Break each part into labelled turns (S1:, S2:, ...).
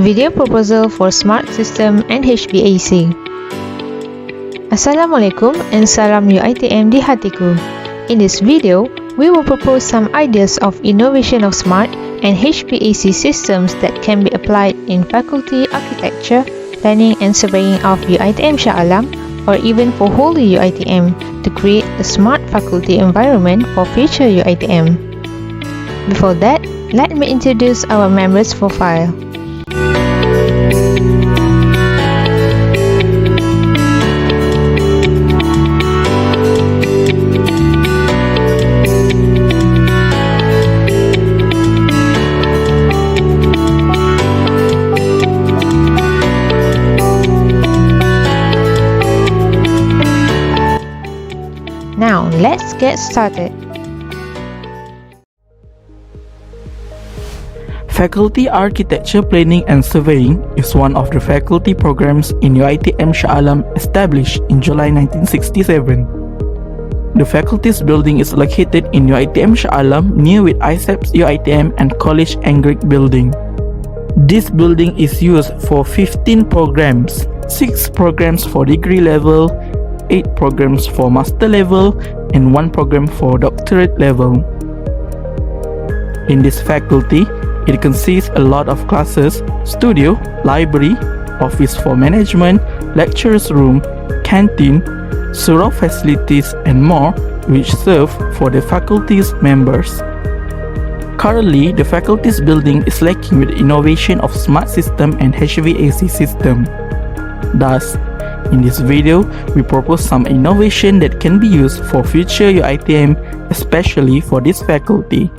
S1: Video proposal for Smart System and HVAC. Assalamualaikum and salam UiTM di hatiku. In this video, we will propose some ideas of innovation of smart and HVAC systems that can be applied in faculty architecture, planning and surveying of UiTM Shah or even for whole UiTM to create a smart faculty environment for future UiTM. Before that, let me introduce our members profile. Now, let's get started.
S2: Faculty Architecture Planning and Surveying is one of the faculty programs in UiTM Shah established in July 1967. The faculty's building is located in UiTM Shah near with ISEP's UiTM and College Angrick building. This building is used for 15 programs, 6 programs for degree level, 8 programs for master level, and 1 program for doctorate level. In this faculty, it consists a lot of classes, studio, library, office for management, lecturers room, canteen, surau facilities and more, which serve for the faculty's members. Currently, the faculty's building is lacking with innovation of smart system and HVAC system. Thus, in this video, we propose some innovation that can be used for future UiTM, especially for this faculty.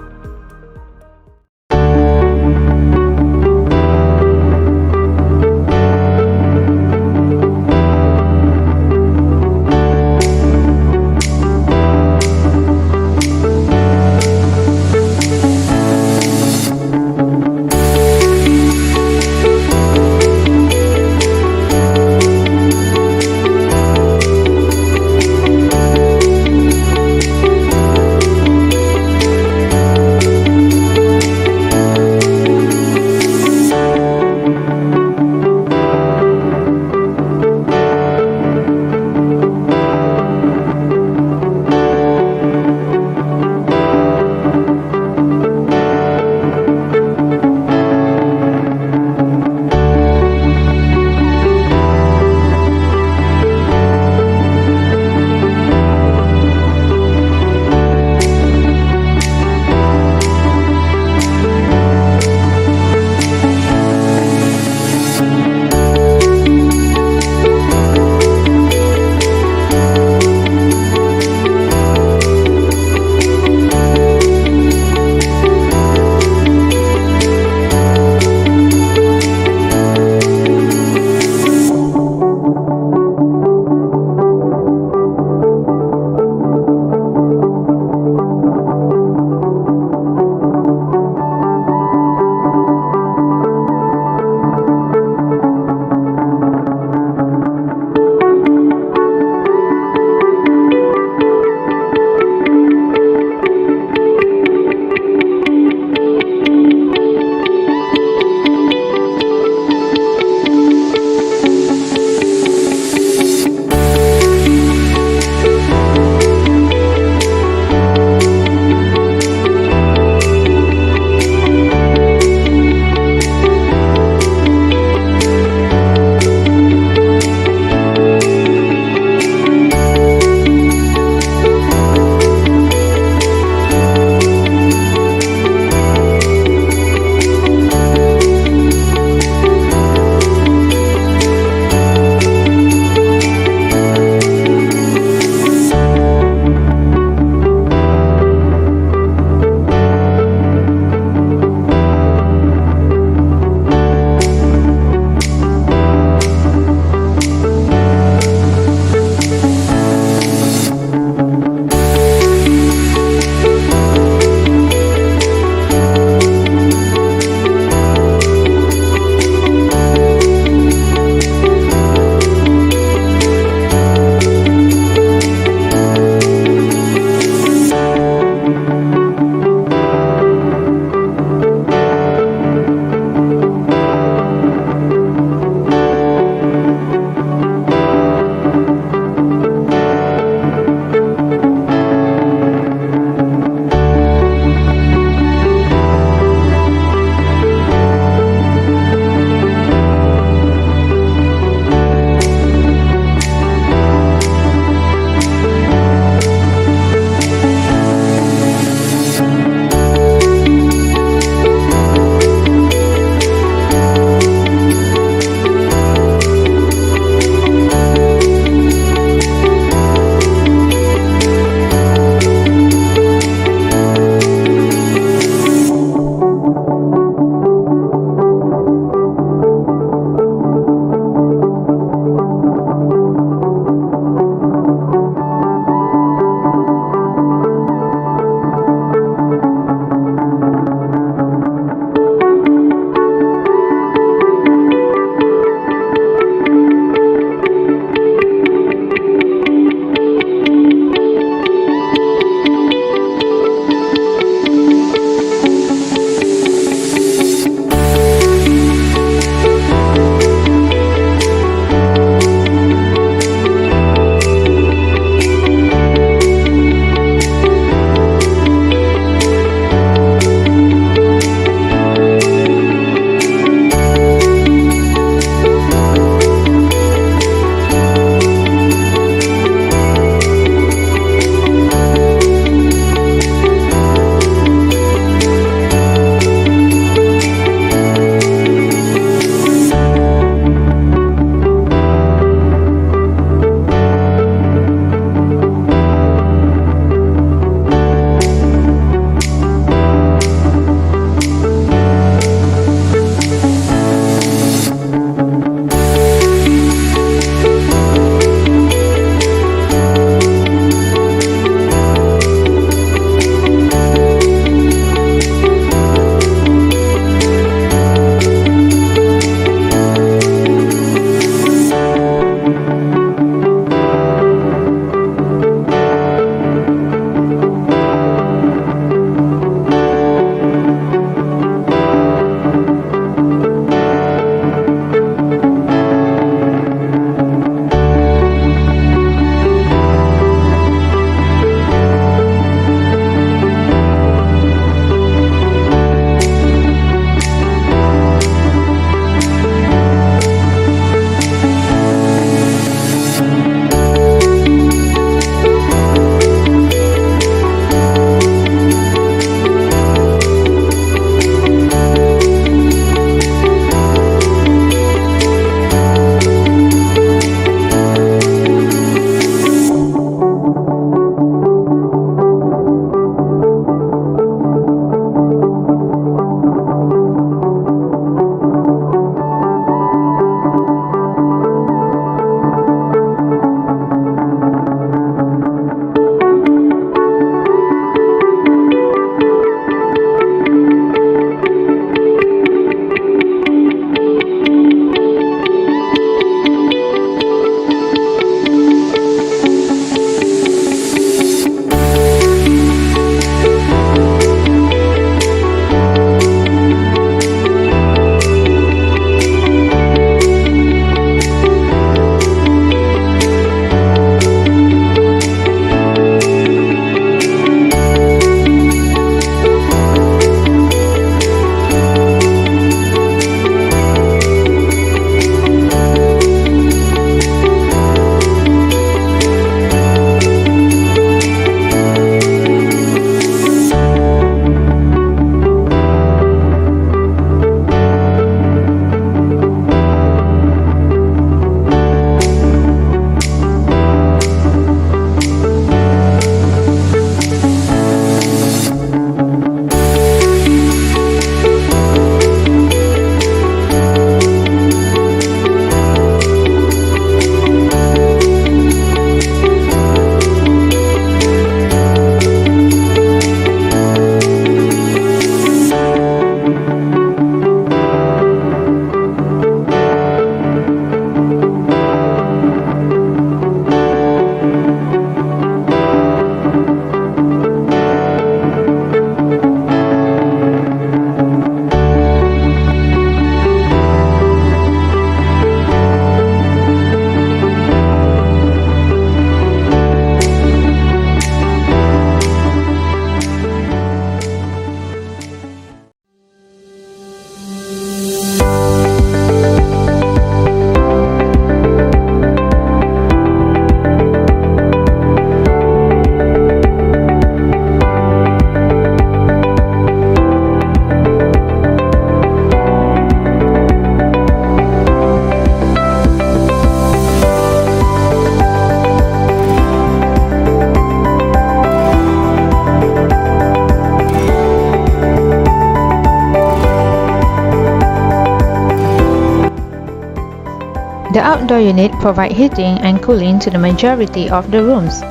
S1: The outdoor unit provides heating and cooling to the majority of the rooms.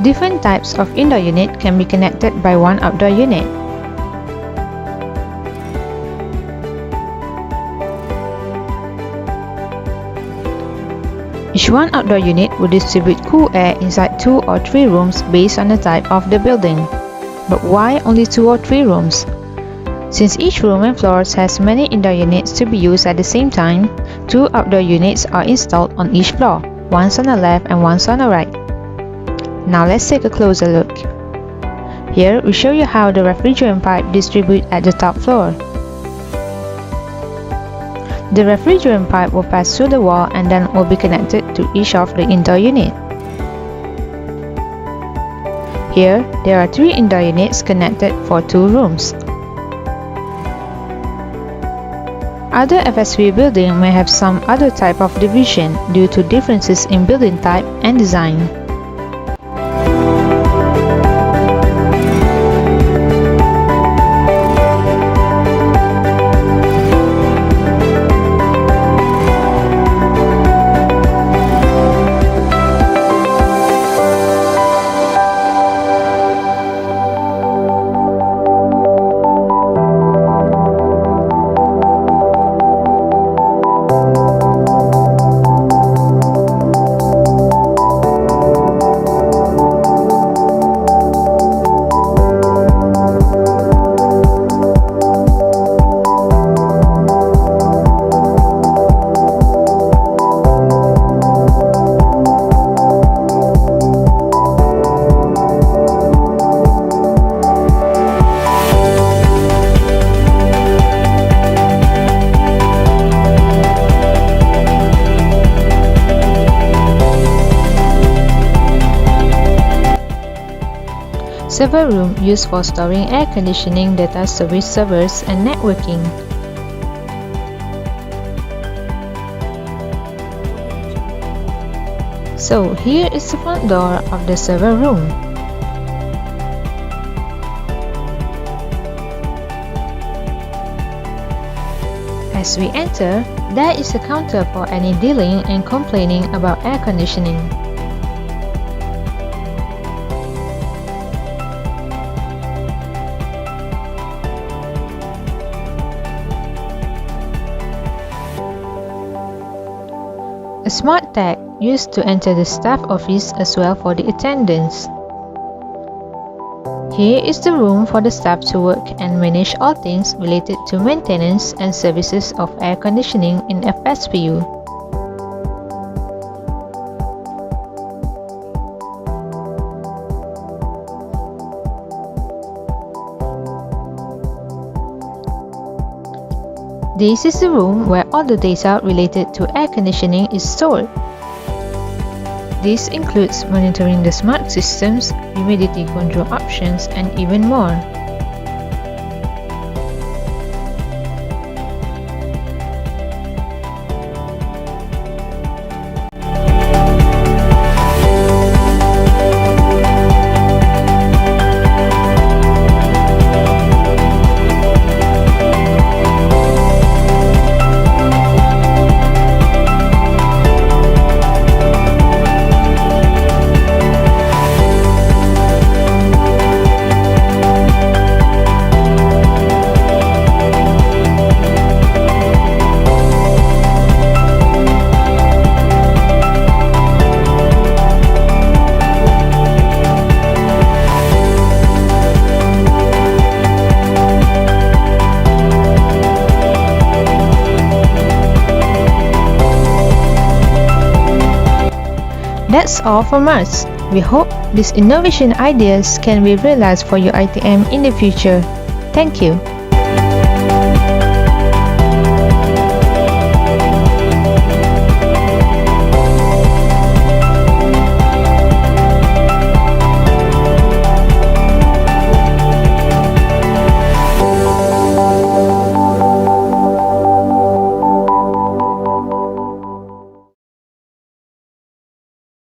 S1: Different types of indoor unit can be connected by one outdoor unit. Each one outdoor unit will distribute cool air inside 2 or 3 rooms based on the type of the building. But why only 2 or 3 rooms? Since each room and floors has many indoor units to be used at the same time, 2 outdoor units are installed on each floor, once on the left and once on the right. Now let's take a closer look. Here we show you how the refrigerant pipe distributes at the top floor. The refrigerant pipe will pass through the wall and then will be connected to each of the indoor units. Here, there are 3 indoor units connected for 2 rooms. Other Fspu buildings may have some other type of division due to differences in building type and design. Server room used for storing air conditioning data service servers and networking. So here is the front door of the server room. As we enter, there is a counter for any dealing and complaining about air conditioning. A smart tag used to enter the staff office as well for the attendants. Here is the room for the staff to work and manage all things related to maintenance and services of air conditioning in Fspu. This is the room where all the data related to air conditioning is stored. This includes monitoring the smart systems, humidity control options, and even more. That's all from us. We hope these innovation ideas can be realized for UiTM in the future. Thank you.